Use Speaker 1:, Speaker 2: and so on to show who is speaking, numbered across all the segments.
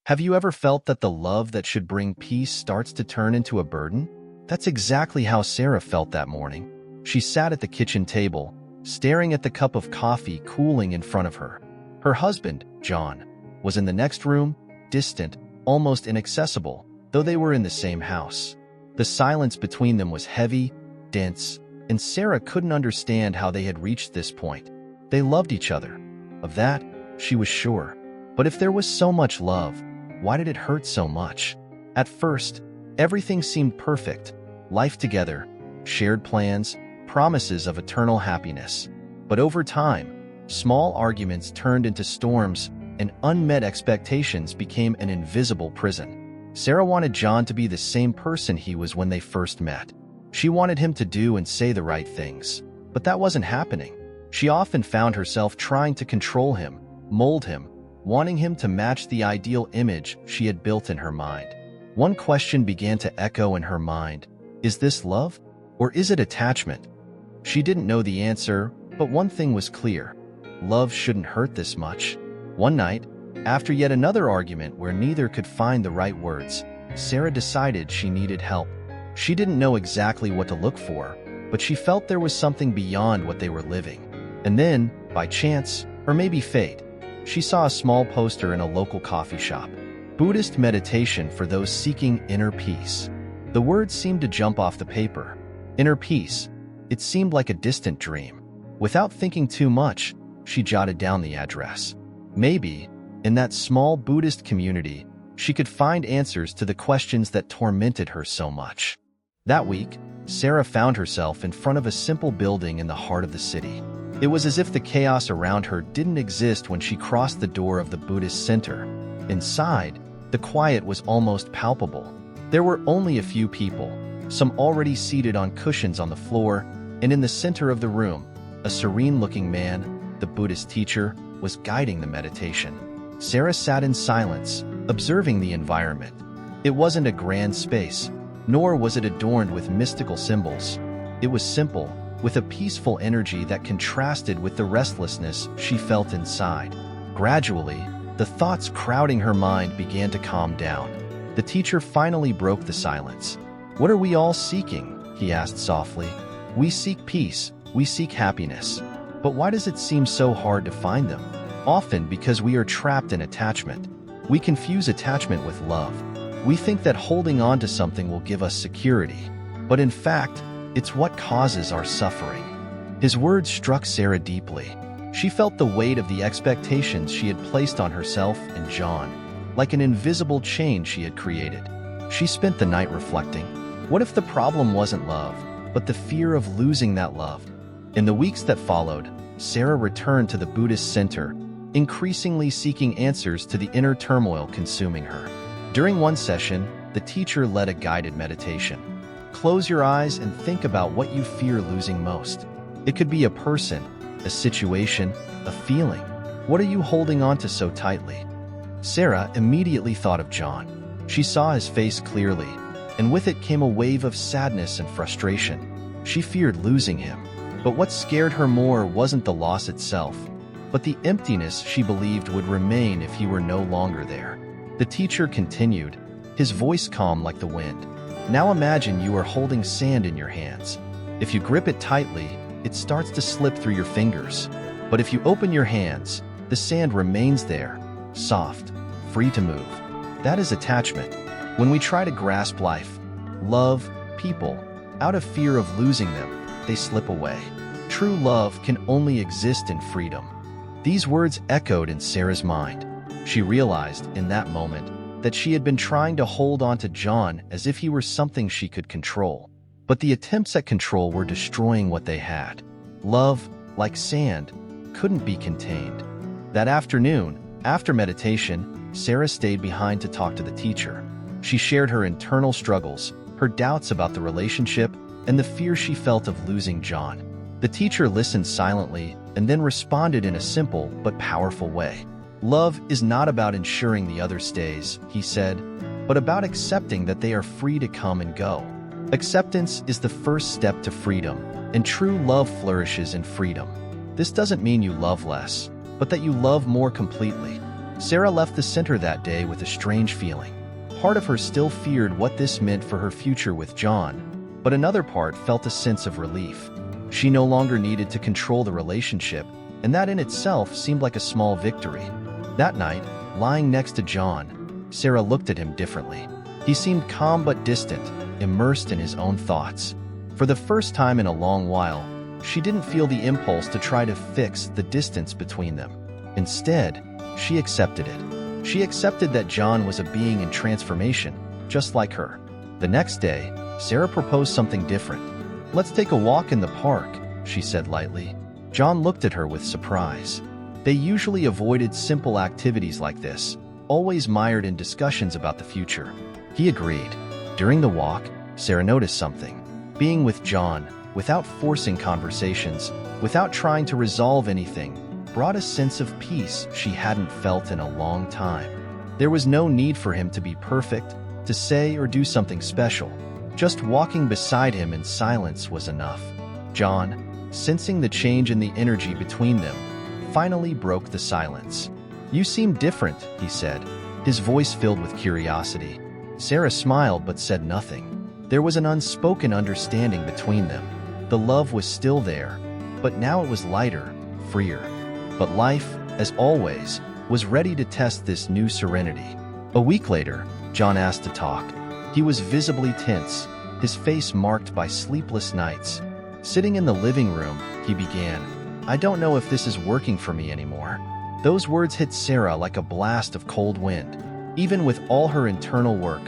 Speaker 1: Have you ever felt that the love that should bring peace starts to turn into a burden? That's exactly how Sarah felt that morning. She sat at the kitchen table, staring at the cup of coffee cooling in front of her. Her husband, John, was in the next room, distant, almost inaccessible, though they were in the same house. The silence between them was heavy, dense, and Sarah couldn't understand how they had reached this point. They loved each other. Of that, she was sure. But if there was so much love, why did it hurt so much? At first, everything seemed perfect. Life together, shared plans, promises of eternal happiness. But over time, small arguments turned into storms, and unmet expectations became an invisible prison. Sarah wanted John to be the same person he was when they first met. She wanted him to do and say the right things. But that wasn't happening. She often found herself trying to control him, mold him, wanting him to match the ideal image she had built in her mind. One question began to echo in her mind. Is this love? Or is it attachment? She didn't know the answer, but one thing was clear. Love shouldn't hurt this much. One night, after yet another argument where neither could find the right words, Sarah decided she needed help. She didn't know exactly what to look for, but she felt there was something beyond what they were living. And then, by chance, or maybe fate, she saw a small poster in a local coffee shop. Buddhist meditation for those seeking inner peace. The words seemed to jump off the paper. Inner peace. It seemed like a distant dream. Without thinking too much, she jotted down the address. Maybe, in that small Buddhist community, she could find answers to the questions that tormented her so much. That week, Sarah found herself in front of a simple building in the heart of the city. It was as if the chaos around her didn't exist when she crossed the door of the Buddhist center. Inside, the quiet was almost palpable. There were only a few people, some already seated on cushions on the floor, and in the center of the room, a serene-looking man, the Buddhist teacher, was guiding the meditation. Sarah sat in silence, observing the environment. It wasn't a grand space, nor was it adorned with mystical symbols. It was simple, with a peaceful energy that contrasted with the restlessness she felt inside. Gradually, the thoughts crowding her mind began to calm down. The teacher finally broke the silence. "What are we all seeking?" he asked softly. "We seek peace, we seek happiness. But why does it seem so hard to find them? Often because we are trapped in attachment. We confuse attachment with love. We think that holding on to something will give us security. But in fact, it's what causes our suffering." His words struck Sarah deeply. She felt the weight of the expectations she had placed on herself and John, like an invisible chain she had created. She spent the night reflecting. What if the problem wasn't love, but the fear of losing that love? In the weeks that followed, Sarah returned to the Buddhist center, increasingly seeking answers to the inner turmoil consuming her. During one session, the teacher led a guided meditation. Close your eyes and think about what you fear losing most. It could be a person, a situation, a feeling. What are you holding on to so tightly? Sarah immediately thought of John. She saw his face clearly, and with it came a wave of sadness and frustration. She feared losing him. But what scared her more wasn't the loss itself, but the emptiness she believed would remain if he were no longer there. The teacher continued, his voice calm like the wind. Now imagine you are holding sand in your hands. If you grip it tightly, it starts to slip through your fingers. But if you open your hands, the sand remains there, soft, free to move. That is attachment. When we try to grasp life, love, people, out of fear of losing them, they slip away. True love can only exist in freedom. These words echoed in Sarah's mind. She realized, in that moment, that she had been trying to hold on to John as if he were something she could control. But the attempts at control were destroying what they had. Love, like sand, couldn't be contained. That afternoon, after meditation, Sarah stayed behind to talk to the teacher. She shared her internal struggles, her doubts about the relationship, and the fear she felt of losing John. The teacher listened silently and then responded in a simple but powerful way. "Love is not about ensuring the other stays," he said, "but about accepting that they are free to come and go. Acceptance is the first step to freedom, and true love flourishes in freedom. This doesn't mean you love less, but that you love more completely." Sarah left the center that day with a strange feeling. Part of her still feared what this meant for her future with John, but another part felt a sense of relief. She no longer needed to control the relationship, and that in itself seemed like a small victory. That night, lying next to John, Sarah looked at him differently. He seemed calm but distant, immersed in his own thoughts. For the first time in a long while, she didn't feel the impulse to try to fix the distance between them. Instead, she accepted it. She accepted that John was a being in transformation, just like her. The next day, Sarah proposed something different. "Let's take a walk in the park," she said lightly. John looked at her with surprise. They usually avoided simple activities like this, always mired in discussions about the future. He agreed. During the walk, Sarah noticed something. Being with John, without forcing conversations, without trying to resolve anything, brought a sense of peace she hadn't felt in a long time. There was no need for him to be perfect, to say or do something special. Just walking beside him in silence was enough. John, sensing the change in the energy between them, finally broke the silence. "You seem different," he said, his voice filled with curiosity. Sarah smiled but said nothing. There was an unspoken understanding between them. The love was still there, but now it was lighter, freer. But life, as always, was ready to test this new serenity. A week later, John asked to talk. He was visibly tense, his face marked by sleepless nights. Sitting in the living room, he began, "I don't know if this is working for me anymore." Those words hit Sarah like a blast of cold wind. Even with all her internal work,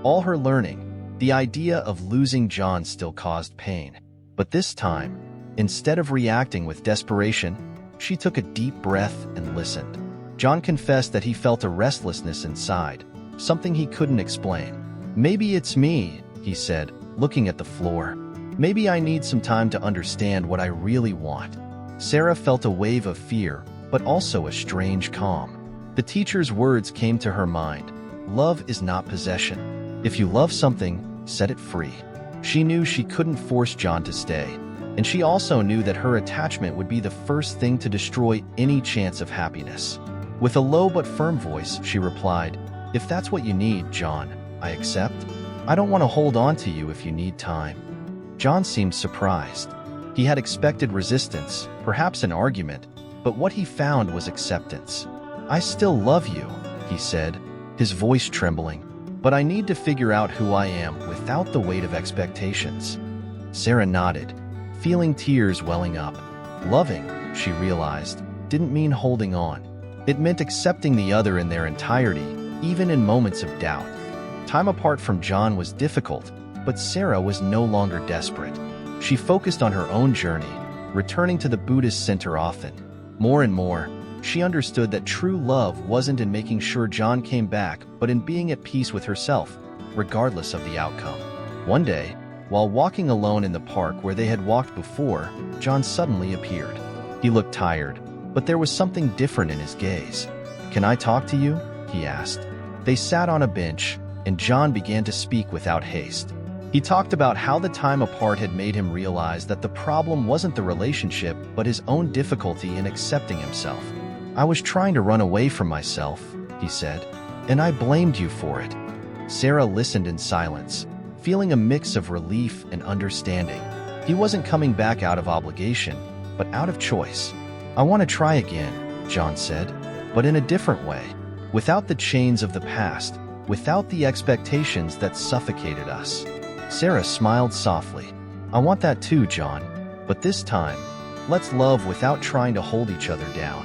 Speaker 1: all her learning, the idea of losing John still caused pain. But this time, instead of reacting with desperation, she took a deep breath and listened. John confessed that he felt a restlessness inside, something he couldn't explain. "Maybe it's me," he said, looking at the floor. "Maybe I need some time to understand what I really want." Sarah felt a wave of fear, but also a strange calm. The teacher's words came to her mind. Love is not possession. If you love something, set it free. She knew she couldn't force John to stay, and she also knew that her attachment would be the first thing to destroy any chance of happiness. With a low but firm voice, she replied, "If that's what you need, John, I accept. I don't want to hold on to you if you need time." John seemed surprised. He had expected resistance, perhaps an argument, but what he found was acceptance. "I still love you," he said, his voice trembling, "but I need to figure out who I am without the weight of expectations." Sarah nodded, feeling tears welling up. Loving, she realized, didn't mean holding on. It meant accepting the other in their entirety, even in moments of doubt. Time apart from John was difficult, but Sarah was no longer desperate. She focused on her own journey, returning to the Buddhist center often. More and more, she understood that true love wasn't in making sure John came back, but in being at peace with herself, regardless of the outcome. One day, while walking alone in the park where they had walked before, John suddenly appeared. He looked tired, but there was something different in his gaze. "Can I talk to you?" he asked. They sat on a bench, and John began to speak without haste. He talked about how the time apart had made him realize that the problem wasn't the relationship, but his own difficulty in accepting himself. "I was trying to run away from myself," he said, "and I blamed you for it." Sarah listened in silence, feeling a mix of relief and understanding. He wasn't coming back out of obligation, but out of choice. "I want to try again," John said, "but in a different way, without the chains of the past, without the expectations that suffocated us." Sarah smiled softly. "I want that too, John, but this time, let's love without trying to hold each other down."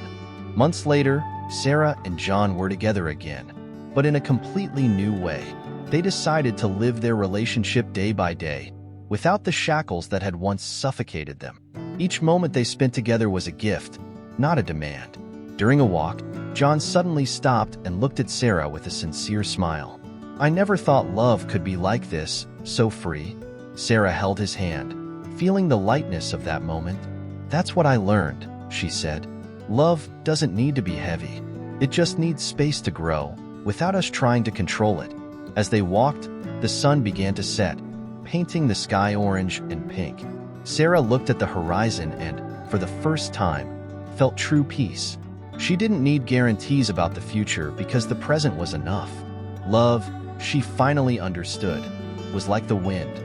Speaker 1: Months later, Sarah and John were together again, but in a completely new way. They decided to live their relationship day by day, without the shackles that had once suffocated them. Each moment they spent together was a gift, not a demand. During a walk, John suddenly stopped and looked at Sarah with a sincere smile. "I never thought love could be like this, so free." Sarah held his hand, feeling the lightness of that moment. "That's what I learned," she said. "Love doesn't need to be heavy. It just needs space to grow, without us trying to control it." As they walked, the sun began to set, painting the sky orange and pink. Sarah looked at the horizon and, for the first time, felt true peace. She didn't need guarantees about the future because the present was enough. Love, she finally understood, was like the wind,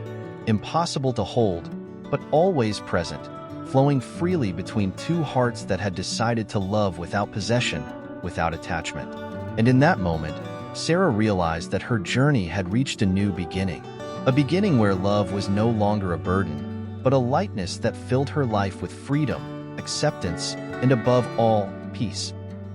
Speaker 1: impossible to hold, but always present, flowing freely between two hearts that had decided to love without possession, without attachment. And in that moment, Sarah realized that her journey had reached a new beginning. A beginning where love was no longer a burden, but a lightness that filled her life with freedom, acceptance, and above all, peace.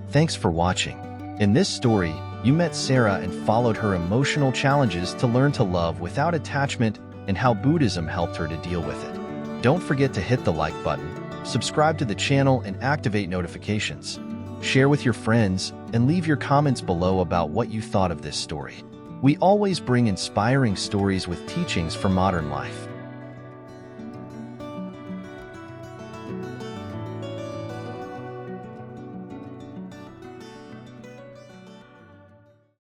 Speaker 1: Thanks for watching. In this story, you met Sarah and followed her emotional challenges to learn to love without attachment and how Buddhism helped her to deal with it. Don't forget to hit the like button, subscribe to the channel, and activate notifications. Share with your friends and leave your comments below about what you thought of this story. We always bring inspiring stories with teachings for modern life.